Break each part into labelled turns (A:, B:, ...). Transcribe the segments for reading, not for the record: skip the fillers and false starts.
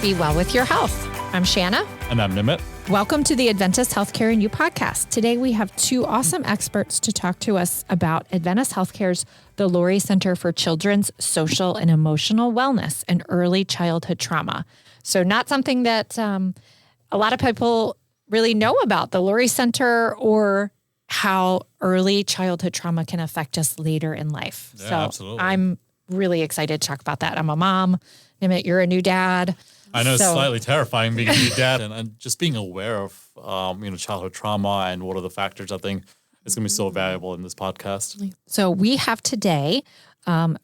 A: be well with your health. I'm Shanna.
B: And I'm Nimit.
A: Welcome to the Adventist Healthcare and You podcast. Today we have two awesome experts to talk to us about Adventist Healthcare's the Laurie Center for Children's Social and Emotional Wellness and Early Childhood Trauma. So not something that a lot of people really know about the Laurie Center or how early childhood trauma can affect us later in life.
B: Yeah,
A: so
B: absolutely.
A: I'm really excited to talk about that. I'm a mom. Nimit, you're a new dad.
B: I know it's slightly terrifying being a new dad and just being aware of, childhood trauma and what are the factors. I think it's going to be so valuable in this podcast.
A: So we have today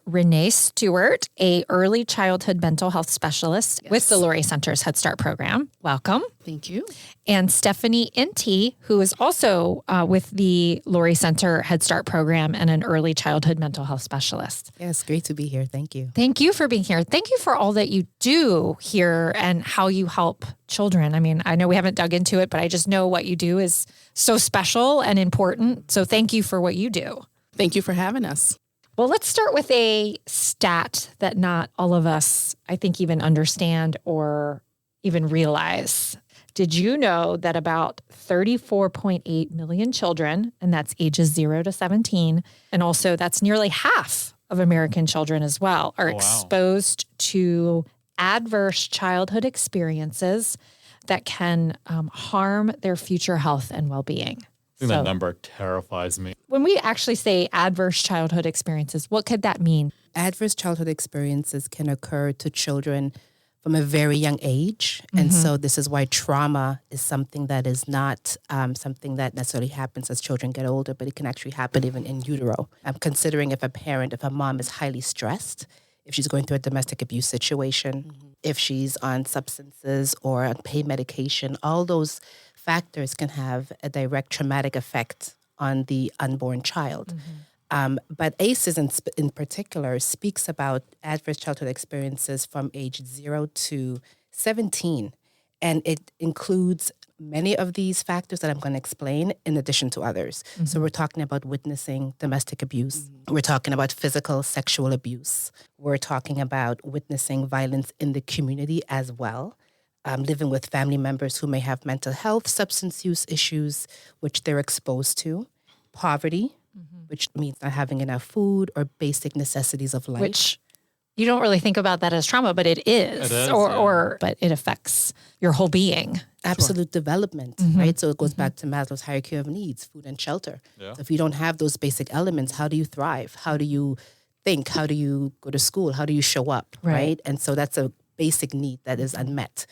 A: Renee Stewart, a early childhood mental health specialist with the Laurie Center's Head Start program. Welcome.
C: Thank you.
A: And Stephanie Inti, who is also with the Laurie Center Head Start program and an early childhood mental health specialist.
C: Yes, great to be here. Thank you.
A: Thank you for being here. Thank you for all that you do here and how you help children. I mean, I know we haven't dug into it, but I just know what you do is so special and important. So thank you for what you do.
C: Thank you for having us.
A: Well, let's start with a stat that not all of us, I think, even understand or even realize. Did you know that about 34.8 million children, and that's ages 0 to 17, and also that's nearly half of American children as well, are exposed to adverse childhood experiences that can harm their future health and well-being?
B: I think that number terrifies me.
A: When we actually say adverse childhood experiences, what could that mean?
C: Adverse childhood experiences can occur to children from a very young age. And so this is why trauma is something that is not something that necessarily happens as children get older, but it can actually happen even in utero. I'm considering if a mom is highly stressed, if she's going through a domestic abuse situation, if she's on substances or on pain medication, all those factors can have a direct traumatic effect on the unborn child. But ACEs in particular speaks about adverse childhood experiences from age 0 to 17. And it includes many of these factors that I'm going to explain in addition to others. So we're talking about witnessing domestic abuse. We're talking about physical, sexual abuse. We're talking about witnessing violence in the community as well. Living with family members who may have mental health, substance use issues, which they're exposed to. Poverty, which means not having enough food or basic necessities of life.
A: Which you don't really think about that as trauma, but it is. But it affects your whole being.
C: Absolute development, right? So it goes back to Maslow's hierarchy of needs, food and shelter.
B: Yeah.
C: So if you don't have those basic elements, how do you thrive? How do you think? How do you go to school? How do you show up, right? And so that's a basic need that is unmet.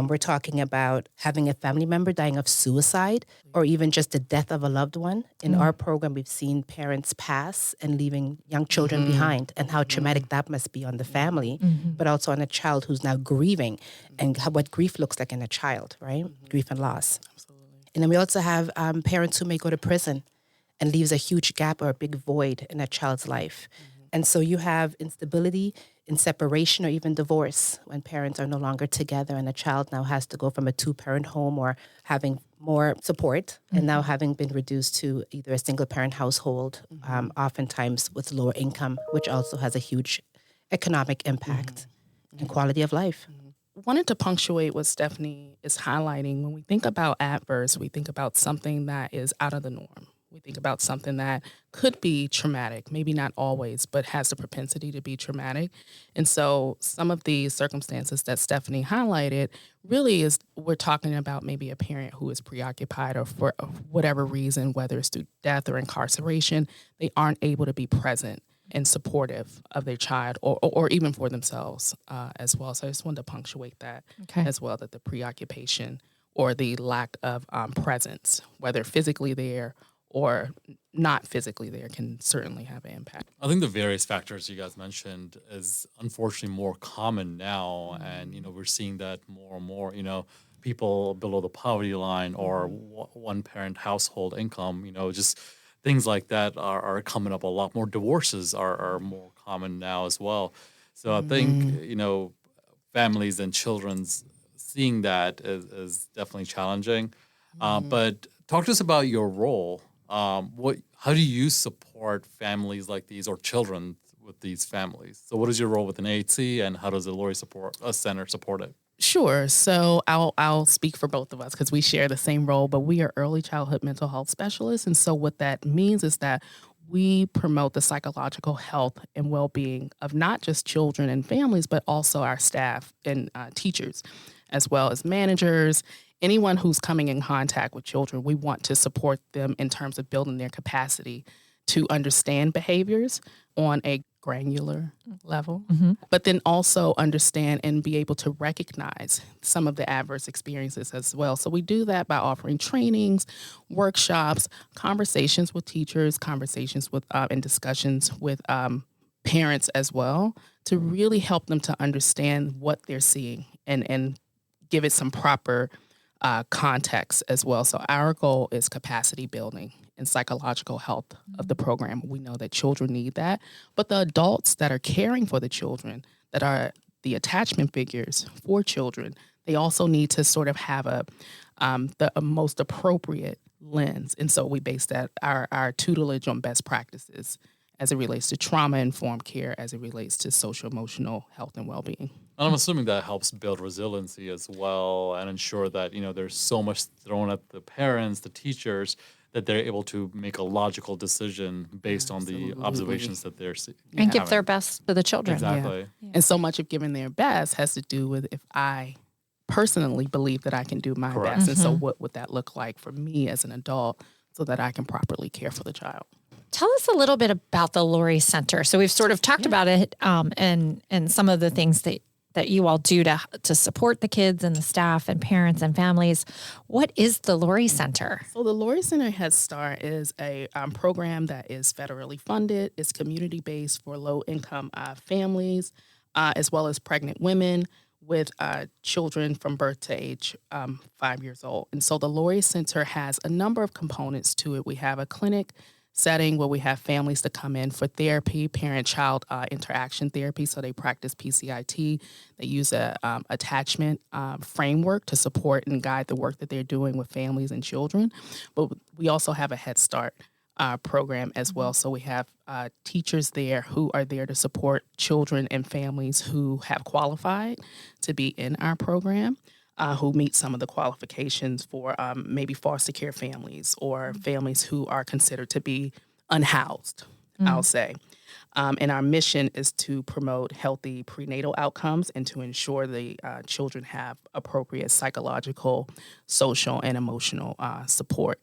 C: We're talking about having a family member dying of suicide or even just the death of a loved one. In our program, we've seen parents pass and leaving young children behind and how traumatic that must be on the family, but also on a child who's now grieving and what grief looks like in a child, right? Grief and loss. Absolutely. And then we also have parents who may go to prison and leaves a huge gap or a big void in a child's life. And so you have instability in separation or even divorce when parents are no longer together and a child now has to go from a 2-parent home or having more support and now having been reduced to either a single-parent household, oftentimes with lower income, which also has a huge economic impact and quality of life.
D: Wanted to punctuate what Stephanie is highlighting. When we think about adverse, we think about something that is out of the norm. We think about something that could be traumatic, maybe not always, but has the propensity to be traumatic. And so some of the circumstances that Stephanie highlighted really is we're talking about maybe a parent who is preoccupied or for whatever reason, whether it's through death or incarceration, they aren't able to be present and supportive of their child or even for themselves as well. So I just wanted to punctuate that as well, that the preoccupation or the lack of presence, whether physically there or not physically there, can certainly have an impact.
B: I think the various factors you guys mentioned is unfortunately more common now. And, we're seeing that more and more, people below the poverty line or one-parent household income, just things like that are coming up a lot more. Divorces are more common now as well. So I think, families and children's seeing that is definitely challenging. But talk to us about your role. How do you support families like these or children with these families? So what is your role with an AHC and how does the Laurie Center support it?
D: Sure. So I'll speak for both of us because we share the same role, but we are early childhood mental health specialists. And so what that means is that we promote the psychological health and well-being of not just children and families, but also our staff and teachers, as well as managers, anyone who's coming in contact with children. We want to support them in terms of building their capacity to understand behaviors on a granular level, but then also understand and be able to recognize some of the adverse experiences as well. So we do that by offering trainings, workshops, conversations with teachers, conversations with and discussions with parents as well, to really help them to understand what they're seeing and give it some proper context as well. So our goal is capacity building and psychological health of the program. We know that children need that, but the adults that are caring for the children, that are the attachment figures for children, they also need to sort of have the most appropriate lens. And so we base that our tutelage on best practices as it relates to trauma-informed care, as it relates to social-emotional health and well-being.
B: And I'm assuming that helps build resiliency as well and ensure that, there's so much thrown at the parents, the teachers, that they're able to make a logical decision based on the observations that they're seeing.
A: And give their best to the children.
B: Exactly.
D: Yeah. And so much of giving their best has to do with if I personally believe that I can do my
B: Correct.
D: best. And so what would that look like for me as an adult so that I can properly care for the child?
A: Tell us a little bit about the Lori Center. So we've sort of talked about it and some of the things that you all do to support the kids and the staff and parents and families. What is the Lori Center?
D: So the Lori Center Head Start is a program that is federally funded. It's community-based for low-income families, as well as pregnant women with children from birth to age 5 years old. And so the Lori Center has a number of components to it. We have a clinic setting where we have families to come in for therapy, parent-child interaction therapy. So they practice PCIT. They use a attachment framework to support and guide the work that they're doing with families and children. But we also have a Head Start program as well. So we have teachers there who are there to support children and families who have qualified to be in our program. Who meet some of the qualifications for maybe foster care families or families who are considered to be unhoused, I'll say. And our mission is to promote healthy prenatal outcomes and to ensure the children have appropriate psychological, social, and emotional support.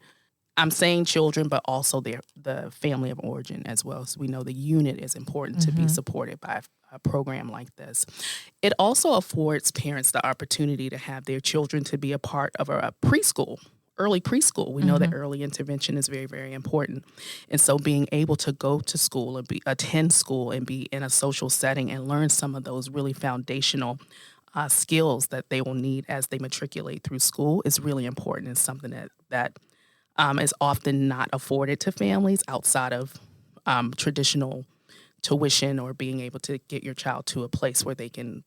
D: I'm saying children, but also the family of origin as well. So we know the unit is important to be supported by a program like this. It also affords parents the opportunity to have their children to be a part of a preschool, early preschool. We know that early intervention is very, very important. And so being able to go to school and attend school and be in a social setting and learn some of those really foundational skills that they will need as they matriculate through school is really important. It's something that is often not afforded to families outside of traditional tuition or being able to get your child to a place where they can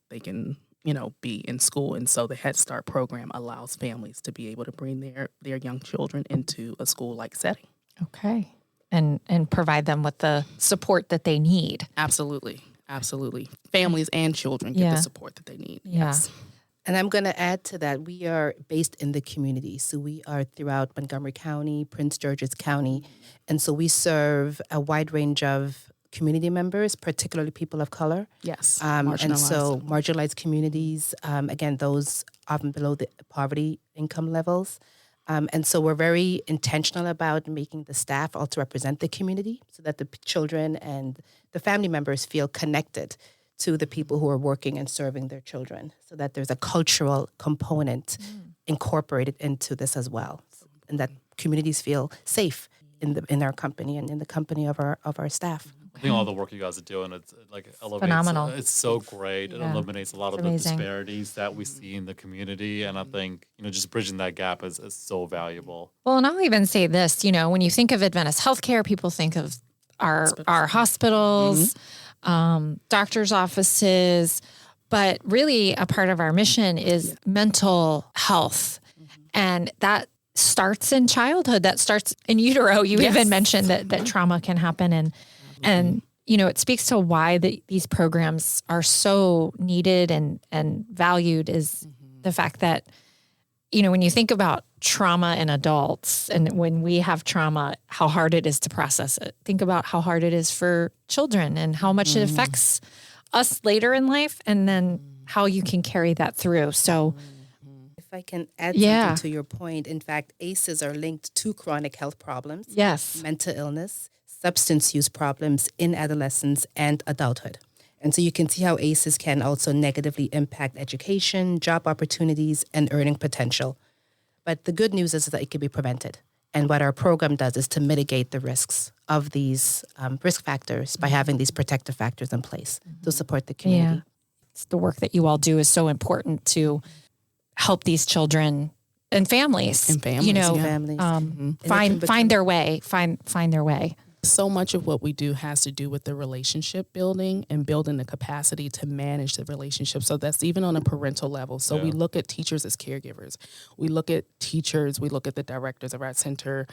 D: be in school. And so the Head Start program allows families to be able to bring their young children into a school-like setting.
A: Okay. And provide them with the support that they need.
D: Absolutely. Families and children get the support that they need.
A: Yeah.
D: Yes.
C: And I'm going to add to that, we are based in the community. So we are throughout Montgomery County, Prince George's County. And so we serve a wide range of community members, particularly people of color.
D: Yes.
C: And so marginalized communities, again, those often below the poverty income levels. And so we're very intentional about making the staff also represent the community so that the children and the family members feel connected to the people who are working and serving their children, so that there's a cultural component incorporated into this as well, and that communities feel safe in our company and in the company of our staff.
B: I think all the work you guys are doing, it's like elevates.
A: Phenomenal.
B: It's so great.
A: Yeah.
B: It eliminates a lot of the disparities that we see in the community. And I think, just bridging that gap is so valuable.
A: Well, and I'll even say this, when you think of Adventist healthcare, people think of our hospitals, doctors' offices, but really a part of our mission is mental health. And that starts in childhood. That starts in utero. You even mentioned that trauma can happen. And it speaks to why these programs are so needed and valued is The fact that, when you think about trauma in adults and when we have trauma, how hard it is to process it. Think about how hard it is for children and how much it affects us later in life, and then how you can carry that through. So
C: If I can add something to your point, in fact, ACEs are linked to chronic health problems,
A: yes.
C: mental illness, substance use problems in adolescence and adulthood. And so you can see how ACEs can also negatively impact education, job opportunities, and earning potential. But the good news is that it can be prevented. And what our program does is to mitigate the risks of these risk factors by having these protective factors in place to support the community.
A: It's the work that you all do is so important to help these children and families.
C: Families.
A: Find their way. Find their way.
D: So much of what we do has to do with the relationship building and building the capacity to manage the relationship. So that's even on a parental level. So we look at teachers as caregivers. We look at teachers, we look at the directors of our center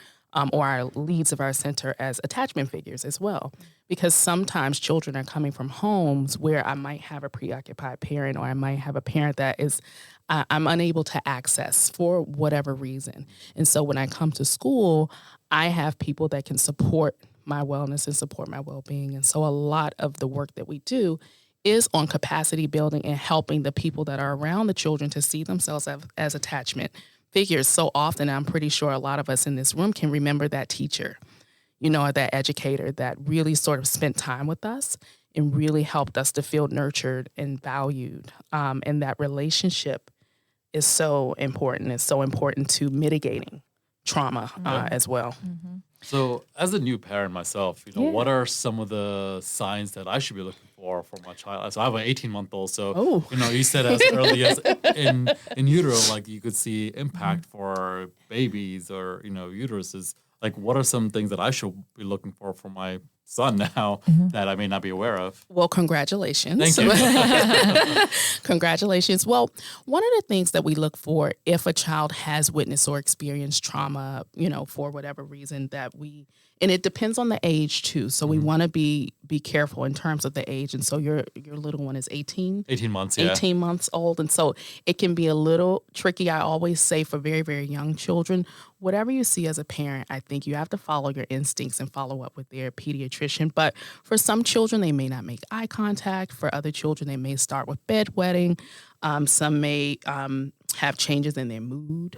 D: or our leads of our center as attachment figures as well. Because sometimes children are coming from homes where I might have a preoccupied parent, or I might have a parent that is I'm unable to access for whatever reason. And so when I come to school, I have people that can support my wellness and support my well-being. And so a lot of the work that we do is on capacity building and helping the people that are around the children to see themselves as attachment figures. So often, I'm pretty sure a lot of us in this room can remember that teacher, or that educator that really sort of spent time with us and really helped us to feel nurtured and valued. And that relationship is so important. It's so important to mitigating trauma as well.
A: Mm-hmm.
B: So as a new parent myself, what are some of the signs that I should be looking for my child? So I have an 18-month-old. So, you said as early as in utero, like you could see impact for babies or, uteruses. Like, what are some things that I should be looking for my son now that I may not be aware of?
D: Well, congratulations.
B: Thank you.
D: Congratulations. Well, one of the things that we look for if a child has witnessed or experienced trauma, for whatever reason and it depends on the age too. So we want to be careful in terms of the age. And so your little one is 18?
B: 18 months,
D: 18 months old. And so it can be a little tricky. I always say for very, very young children, whatever you see as a parent, I think you have to follow your instincts and follow up with their pediatrician. But for some children, they may not make eye contact. For other children, they may start with bedwetting. Some may have changes in their mood,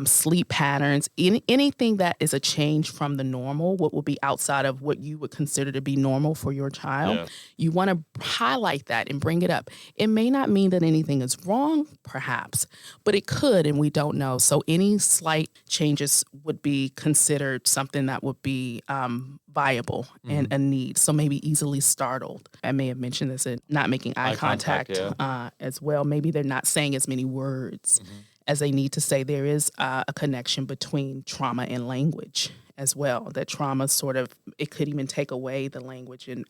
D: sleep patterns, anything that is a change from the normal, what will be outside of what you would consider to be normal for your child. Yeah. You want to highlight that and bring it up. It may not mean that anything is wrong, perhaps, but it could, and we don't know. So any slight changes would be considered something that would be viable and a need. So maybe easily startled. I may have mentioned this, not making eye contact as well. Maybe they're not saying as many words as they need to say. There is a connection between trauma and language as well. That trauma it could even take away the language and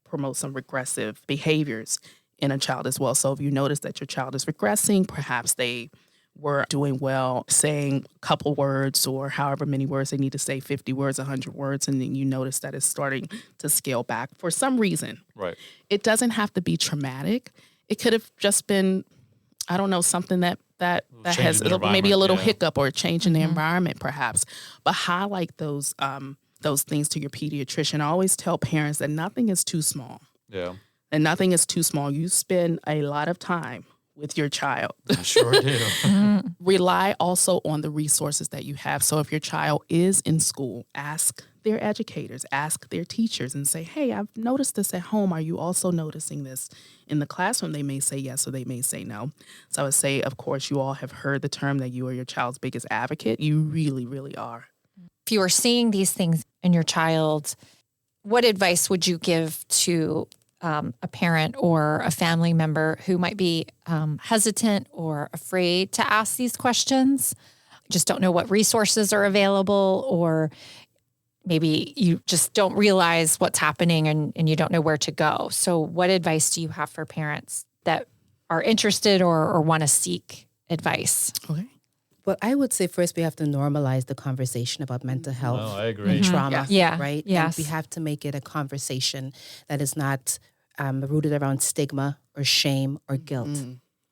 D: promote some regressive behaviors in a child as well. So if you notice that your child is regressing, perhaps they were doing well saying a couple words or however many words they need to say, 50 words, 100 words, and then you notice that it's starting to scale back for some reason.
B: Right.
D: It doesn't have to be traumatic. It could have just been, I don't know, something that has maybe a little hiccup or a change in the environment perhaps. But highlight those things to your pediatrician. I always tell parents that nothing is too small.
B: Yeah.
D: And nothing is too small. You spend a lot of time with your child.
B: I sure do.
D: Rely also on the resources that you have. So if your child is in school, ask their educators, ask their teachers and say, hey, I've noticed this at home. Are you also noticing this in the classroom? They may say yes or they may say no. So I would say, of course, you all have heard the term that you are your child's biggest advocate. You really, really are.
A: If you are seeing these things in your child, what advice would you give to a parent or a family member who might be hesitant or afraid to ask these questions, just don't know what resources are available, or maybe you just don't realize what's happening and you don't know where to go? So what advice do you have for parents that are interested or want to seek advice?
D: Okay.
C: Well, I would say first we have to normalize the conversation about mental health
B: I agree.
C: and trauma,
A: Yeah.
C: right?
A: Yes.
C: And we have to make it a conversation that is not rooted around stigma or shame or guilt.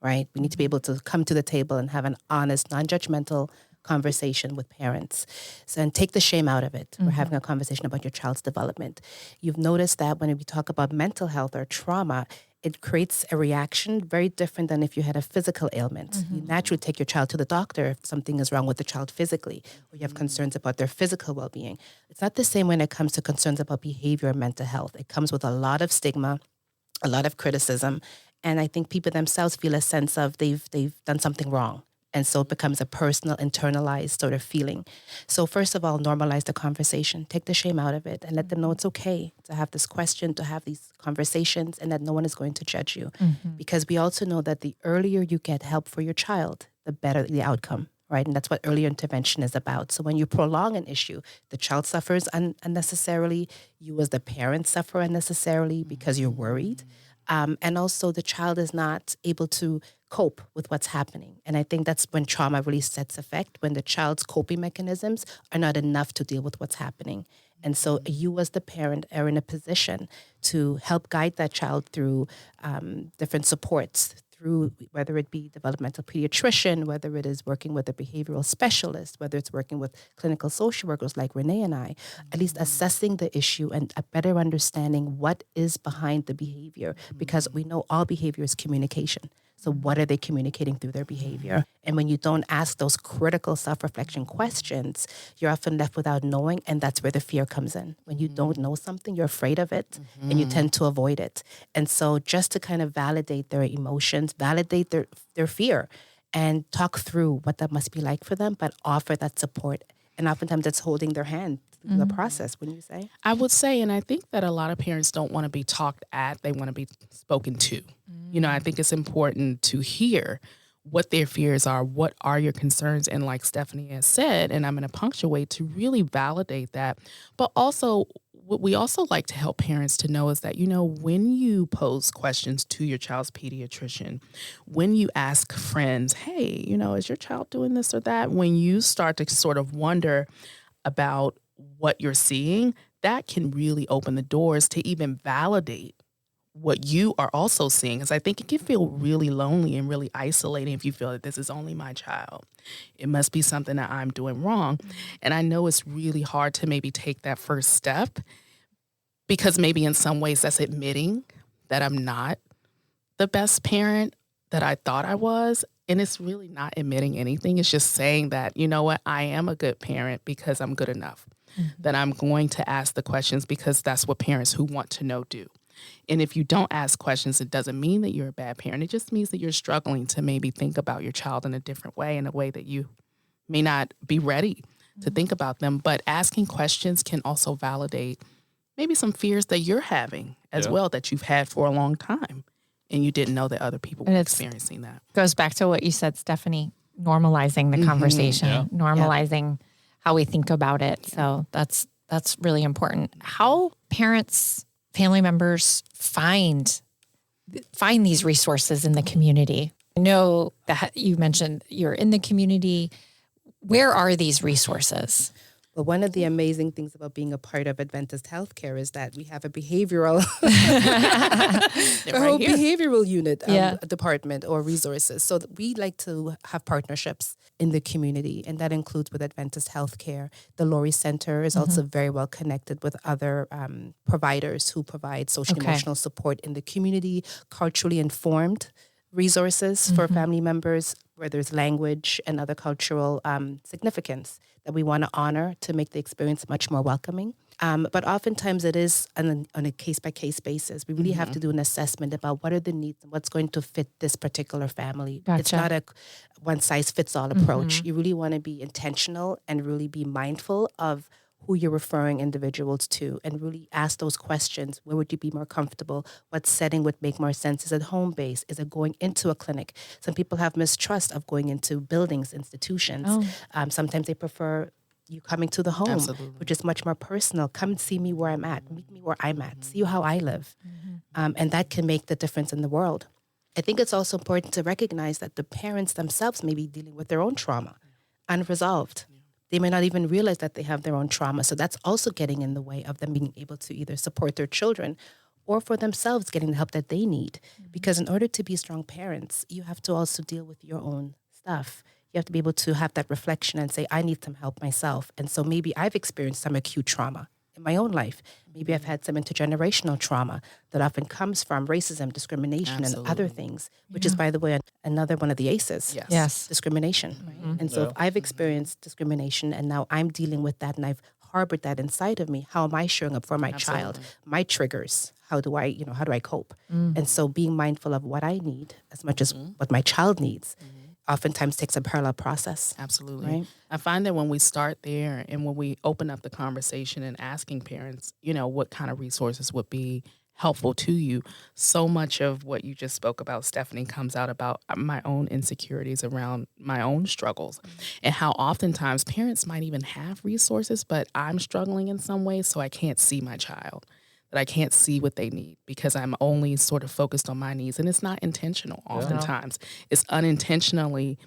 C: right? We need to be able to come to the table and have an honest, non-judgmental conversation with parents. So, and take the shame out of it. We're having a conversation about your child's development. You've noticed that when we talk about mental health or trauma, it creates a reaction very different than if you had a physical ailment. You naturally take your child to the doctor if something is wrong with the child physically, or you have concerns about their physical well-being. It's not the same when it comes to concerns about behavior and mental health. It comes with a lot of stigma, a lot of criticism, and I think people themselves feel a sense of they've done something wrong. And so it becomes a personal, internalized sort of feeling. So first of all, normalize the conversation. Take the shame out of it and let them know it's okay to have this question, to have these conversations, and that no one is going to judge you. Because we also know that the earlier you get help for your child, the better the outcome, right? And that's what early intervention is about. So when you prolong an issue, the child suffers unnecessarily. You as the parent suffer unnecessarily because you're worried. And also the child is not able to cope with what's happening. And I think that's when trauma really sets effect, when the child's coping mechanisms are not enough to deal with what's happening. And so you as the parent are in a position to help guide that child through different supports, through whether it be developmental pediatrician, whether it is working with a behavioral specialist, whether it's working with clinical social workers like Renee and I, at least assessing the issue and a better understanding what is behind the behavior, because we know all behavior is communication. So what are they communicating through their behavior? And when you don't ask those critical self-reflection questions, you're often left without knowing, and that's where the fear comes in. When you don't know something, you're afraid of it, and you tend to avoid it. And so just to kind of validate their emotions, validate their fear, and talk through what that must be like for them, but offer that support. And oftentimes it's holding their hand through the process, wouldn't you say?
D: I would say, and I think that a lot of parents don't want to be talked at, they want to be spoken to. You know, I think it's important to hear what their fears are, what are your concerns, and like Stephanie has said, and I'm going to punctuate, to really validate that. But also, what we also like to help parents to know is that, you know, when you pose questions to your child's pediatrician, when you ask friends, hey, you know, is your child doing this or that? When you start to sort of wonder about what you're seeing, that can really open the doors to even validate what you are also seeing. Because I think it can feel really lonely and really isolating if you feel that this is only my child. It must be something that I'm doing wrong. And I know it's really hard to maybe take that first step, because maybe in some ways that's admitting that I'm not the best parent that I thought I was. And it's really not admitting anything. It's just saying that, you know what, I am a good parent because I'm good enough. That I'm going to ask the questions because that's what parents who want to know do. And if you don't ask questions, it doesn't mean that you're a bad parent. It just means that you're struggling to maybe think about your child in a different way, in a way that you may not be ready to think about them. But asking questions can also validate maybe some fears that you're having as well, that you've had for a long time, and you didn't know that other people were experiencing that.
A: Goes back to what you said, Stephanie, normalizing the conversation, normalizing how we think about it. So that's really important. How parents, family members find these resources in the community. I know that you mentioned you're in the community. Where are these resources?
C: Well, one of the amazing things about being a part of Adventist Healthcare is that we have a behavioral behavioral unit department or resources. So we like to have partnerships in the community, and that includes with Adventist Healthcare. The Laurie Center is also very well connected with other providers who provide social emotional support in the community, culturally informed resources for family members where there's language and other cultural significance that we want to honor to make the experience much more welcoming. But oftentimes it is on a case-by-case basis. We really have to do an assessment about what are the needs and what's going to fit this particular family.
A: Gotcha.
C: It's not a one-size-fits-all approach. You really want to be intentional and really be mindful of who you're referring individuals to, and really ask those questions. Where would you be more comfortable? What setting would make more sense? Is it home-based? Is it going into a clinic? Some people have mistrust of going into buildings, institutions. Sometimes they prefer you coming to the home, which is much more personal. Come see me where I'm at. Meet me where I'm at. See how I live. And that can make the difference in the world. I think it's also important to recognize that the parents themselves may be dealing with their own trauma, unresolved. They may not even realize that they have their own trauma. So that's also getting in the way of them being able to either support their children or for themselves getting the help that they need. Because in order to be strong parents, you have to also deal with your own stuff. You have to be able to have that reflection and say, I need some help myself. And so maybe I've experienced some acute trauma in my own life. Maybe I've had some intergenerational trauma that often comes from racism, discrimination, and other things, which is, by the way, another one of the ACEs.
A: Yes.
C: Discrimination. Right? And so if I've experienced discrimination and now I'm dealing with that and I've harbored that inside of me, how am I showing up for my child? My triggers, how do I cope? And so being mindful of what I need as much as what my child needs oftentimes takes a parallel process.
D: Absolutely.
C: Right?
D: I find that when we start there and when we open up the conversation and asking parents, what kind of resources would be helpful to you, so much of what you just spoke about, Stephanie, comes out about my own insecurities around my own struggles and how oftentimes parents might even have resources, but I'm struggling in some ways, so I can't see my child, that I can't see what they need because I'm only sort of focused on my needs. And it's not intentional oftentimes. It's unintentionally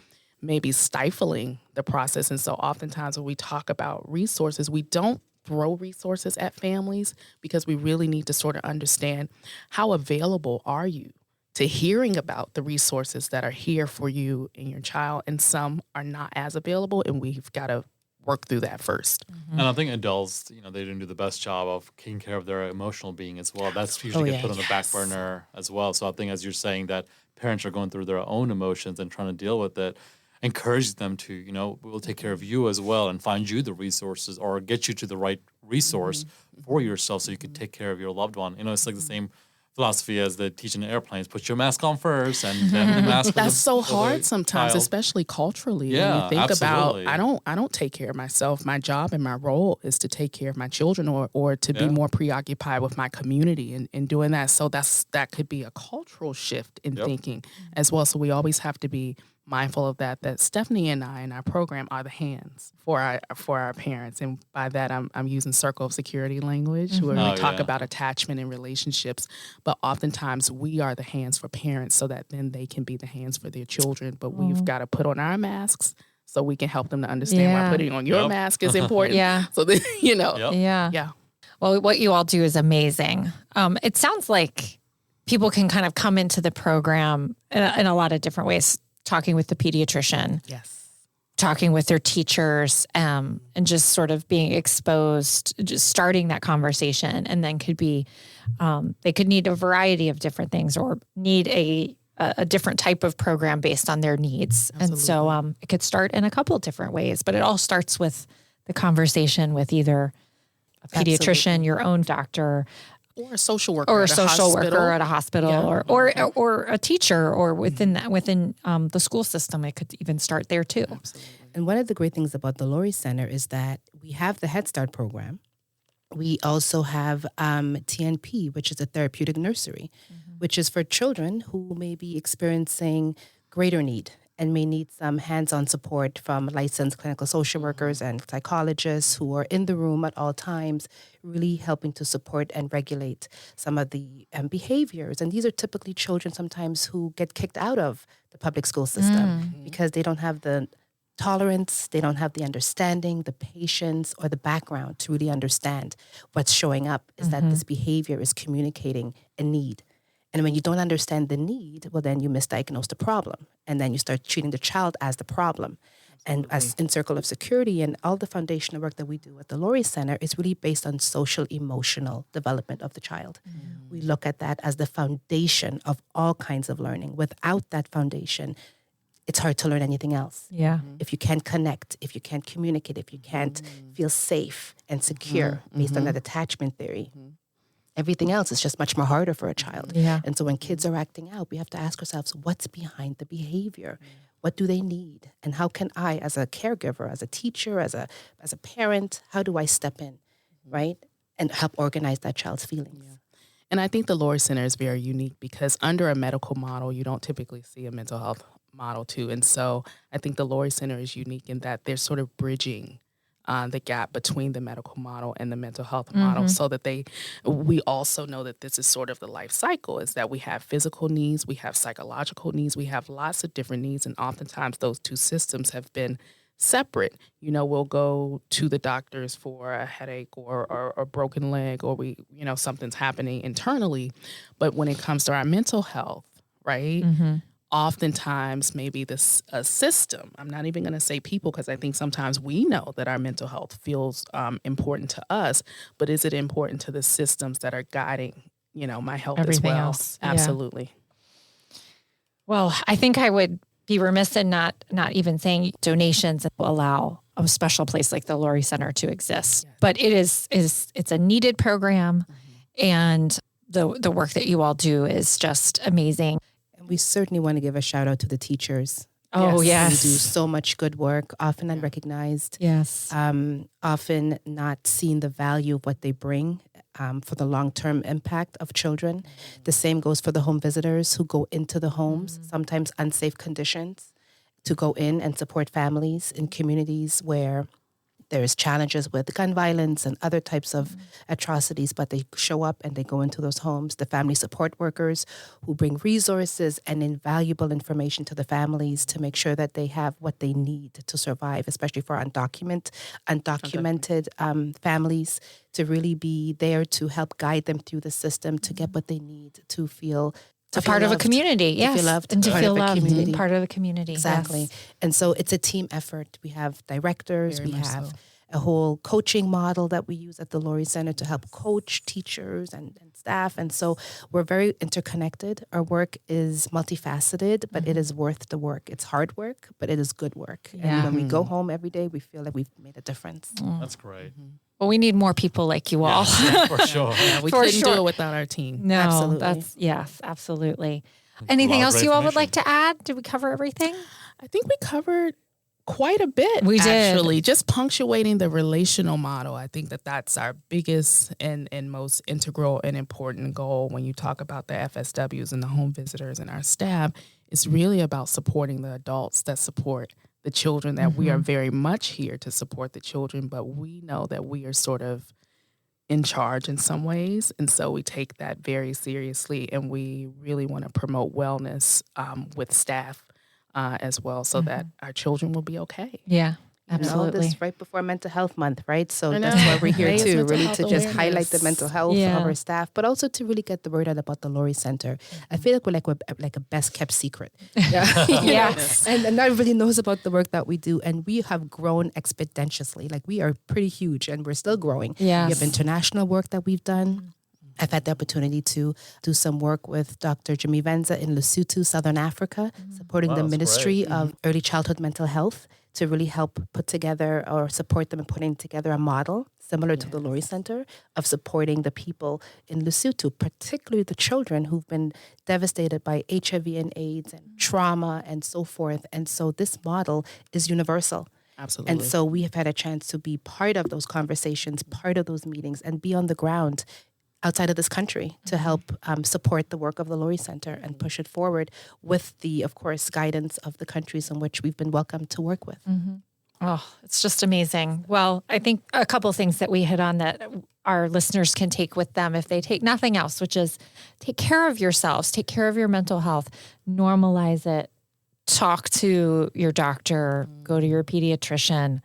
D: maybe stifling the process. And so oftentimes when we talk about resources, we don't throw resources at families because we really need to sort of understand how available are you to hearing about the resources that are here for you and your child. And some are not as available, and we've got to work through that first.
B: And I think adults, they didn't do the best job of taking care of their emotional being as well. That's usually get put on the back burner as well. So I think as you're saying that parents are going through their own emotions and trying to deal with it, encourage them to, we'll take care of you as well and find you the resources or get you to the right resource for yourself so you could take care of your loved one. It's like the same philosophy as the teaching airplanes. Put your mask on first and then the mask.
D: That's so hard sometimes, especially culturally.
B: Yeah,
D: when you think
B: absolutely.
D: about, I don't take care of myself. My job and my role is to take care of my children or to be more preoccupied with my community and doing that. So that could be a cultural shift in thinking as well. So we always have to be mindful of that Stephanie and I in our program are the hands for our parents. And by that, I'm using circle of security language where we talk about attachment and relationships. But oftentimes we are the hands for parents so that then they can be the hands for their children. But we've got to put on our masks so we can help them to understand why putting on your mask is important. So that,
A: Yeah. Well, what you all do is amazing. It sounds like people can kind of come into the program in a lot of different ways. Talking with the pediatrician, talking with their teachers, and just sort of being exposed, just starting that conversation, and then could be, they could need a variety of different things or need a different type of program based on their needs. Absolutely. And so it could start in a couple of different ways, but it all starts with the conversation with either a pediatrician, your own doctor,
D: or a social worker,
A: or a social worker at a hospital, or a teacher, or within the school system. It could even start there too.
D: Absolutely.
C: And one of the great things about the Laurie Center is that we have the Head Start program. We also have TNP, which is a therapeutic nursery, which is for children who may be experiencing greater need and may need some hands-on support from licensed clinical social workers and psychologists who are in the room at all times, really helping to support and regulate some of the behaviors. And these are typically children sometimes who get kicked out of the public school system because they don't have the tolerance, they don't have the understanding, the patience, or the background to really understand what's showing up is that this behavior is communicating a need. And when you don't understand the need, well, then you misdiagnose the problem. And then you start treating the child as the problem. Absolutely. And as in Circle of Security and all the foundational work that we do at the Laurie Center is really based on social emotional development of the child. We look at that as the foundation of all kinds of learning. Without that foundation, it's hard to learn anything else.
A: Yeah.
C: If you can't connect, if you can't communicate, if you can't feel safe and secure based on that attachment theory, everything else is just much more harder for a child.
A: Yeah.
C: And so when kids are acting out, we have to ask ourselves, what's behind the behavior? What do they need? And how can I, as a caregiver, as a teacher, as a parent, how do I step in, right? And help organize that child's feelings.
D: Yeah. And I think the Laurie Center is very unique because under a medical model, you don't typically see a mental health model too. And so I think the Laurie Center is unique in that they're sort of bridging the gap between the medical model and the mental health model so that we also know that this is sort of the life cycle, is that we have physical needs, we have psychological needs, we have lots of different needs. And oftentimes those two systems have been separate. We'll go to the doctors for a headache or a broken leg, or something's happening internally. But when it comes to our mental health, right? Oftentimes maybe this a system. I'm not even going to say people, because I think sometimes we know that our mental health feels important to us, but is it important to the systems that are guiding, my health
A: Everything
D: as well?
A: else. Yeah.
D: Absolutely.
A: Well, I think I would be remiss in not even saying donations will allow a special place like the Lori Center to exist.
D: Yes.
A: But it's a needed program, and the work that you all do is just amazing.
C: And we certainly want to give a shout out to the teachers.
A: Oh, yes.
C: They do so much good work, often unrecognized,
A: Yes.
C: often not seeing the value of what they bring for the long-term impact of children. The same goes for the home visitors who go into the homes, sometimes unsafe conditions, to go in and support families in communities where there's challenges with gun violence and other types of atrocities, but they show up and they go into those homes. The family support workers who bring resources and invaluable information to the families to make sure that they have what they need to survive, especially for undocumented families, to really be there to help guide them through the system to get what they need to feel
A: a part of a community, yes.
C: feel loved,
A: and to
C: part
A: feel
C: of a
A: loved,
C: community.
A: part of the community.
C: Exactly.
A: Yes.
C: And so it's a team effort. We have directors,
D: Very
C: we
D: much
C: have
D: so.
C: a whole coaching model that we use at the Lori Center to help coach teachers and staff. And so we're very interconnected. Our work is multifaceted, but it is worth the work. It's hard work, but it is good work.
A: Yeah.
C: And when we go home every day, we feel like we've made a difference.
B: That's great.
A: Well, we need more people like you all.
B: Yeah, for sure.
D: Yeah, we
A: For
D: couldn't
A: sure.
D: do it without our team.
A: No,
C: Absolutely.
A: yes, absolutely.
B: A
A: Anything
B: lot of
A: else
B: great
A: you all would
B: information.
A: like to add? Did we cover everything?
D: I think we covered quite a bit.
A: We did.
D: Actually, just punctuating the relational model. I think that's our biggest and most integral and important goal when you talk about the FSWs and the home visitors and our staff. It's really about supporting the adults that support the children, that we are very much here to support the children, but we know that we are sort of in charge in some ways. And so we take that very seriously, and we really want to promote wellness with staff as well, so that our children will be okay.
A: Yeah,
C: And all
A: absolutely.
C: this right before Mental Health Month, right? So
D: I
C: that's
D: know.
C: why we're here
D: Right, it's
C: too,
D: mental
C: really
D: health
C: to just highlight the
D: awareness.
C: mental health
A: Yeah.
C: of our staff, but also to really get the word out about the Lori Center. I feel like we're like a best kept secret. Yeah.
A: Yes.
C: And nobody knows about the work that we do. And we have grown exponentially. Like, we are pretty huge and we're still growing.
A: Yes.
C: We have international work that we've done. I've had the opportunity to do some work with Dr. Jimmy Venza in Lesotho, Southern Africa, supporting
B: Wow,
C: the
B: that's
C: Ministry
B: great.
C: of Early Childhood Mental Health to really help put together or support them in putting together a model similar to the Lori Center of supporting the people in Lesotho, particularly the children who've been devastated by HIV and AIDS and trauma and so forth. And so this model is universal.
D: Absolutely.
C: And so we have had a chance to be part of those conversations, part of those meetings, and be on the ground outside of this country to help support the work of the Lori Center and push it forward with the, of course, guidance of the countries in which we've been welcomed to work with.
A: Oh, it's just amazing. Well, I think a couple of things that we hit on that our listeners can take with them if they take nothing else, which is take care of yourselves, take care of your mental health, normalize it, talk to your doctor, go to your pediatrician,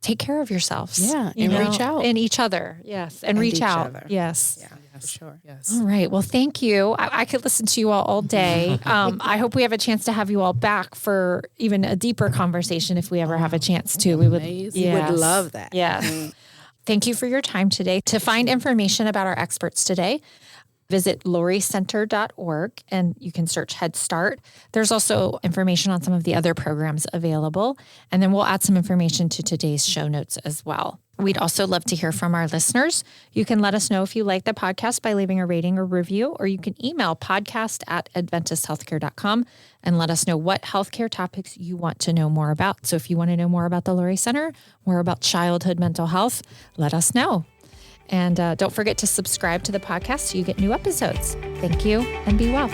A: take care of yourselves.
D: Yeah,
A: you
D: and
A: know,
D: reach out.
A: And each other. Yes. And reach
C: each
A: out.
C: other.
A: Yes.
C: Yeah, for sure.
D: Yes.
A: All right. Well, thank you. I could listen to you all day. I hope we have a chance to have you all back for even a deeper conversation if we ever have a chance to. We would,
D: Amazing.
A: yes.
C: Would love that.
A: Yes. Thank you for your time today. To find information about our experts today, visit loricenter.org and you can search Head Start. There's also information on some of the other programs available. And then we'll add some information to today's show notes as well. We'd also love to hear from our listeners. You can let us know if you like the podcast by leaving a rating or review, or you can email podcast@adventisthealthcare.com and let us know what healthcare topics you want to know more about. So if you want to know more about the Lori Center, more about childhood mental health, let us know. And don't forget to subscribe to the podcast so you get new episodes. Thank you and be well.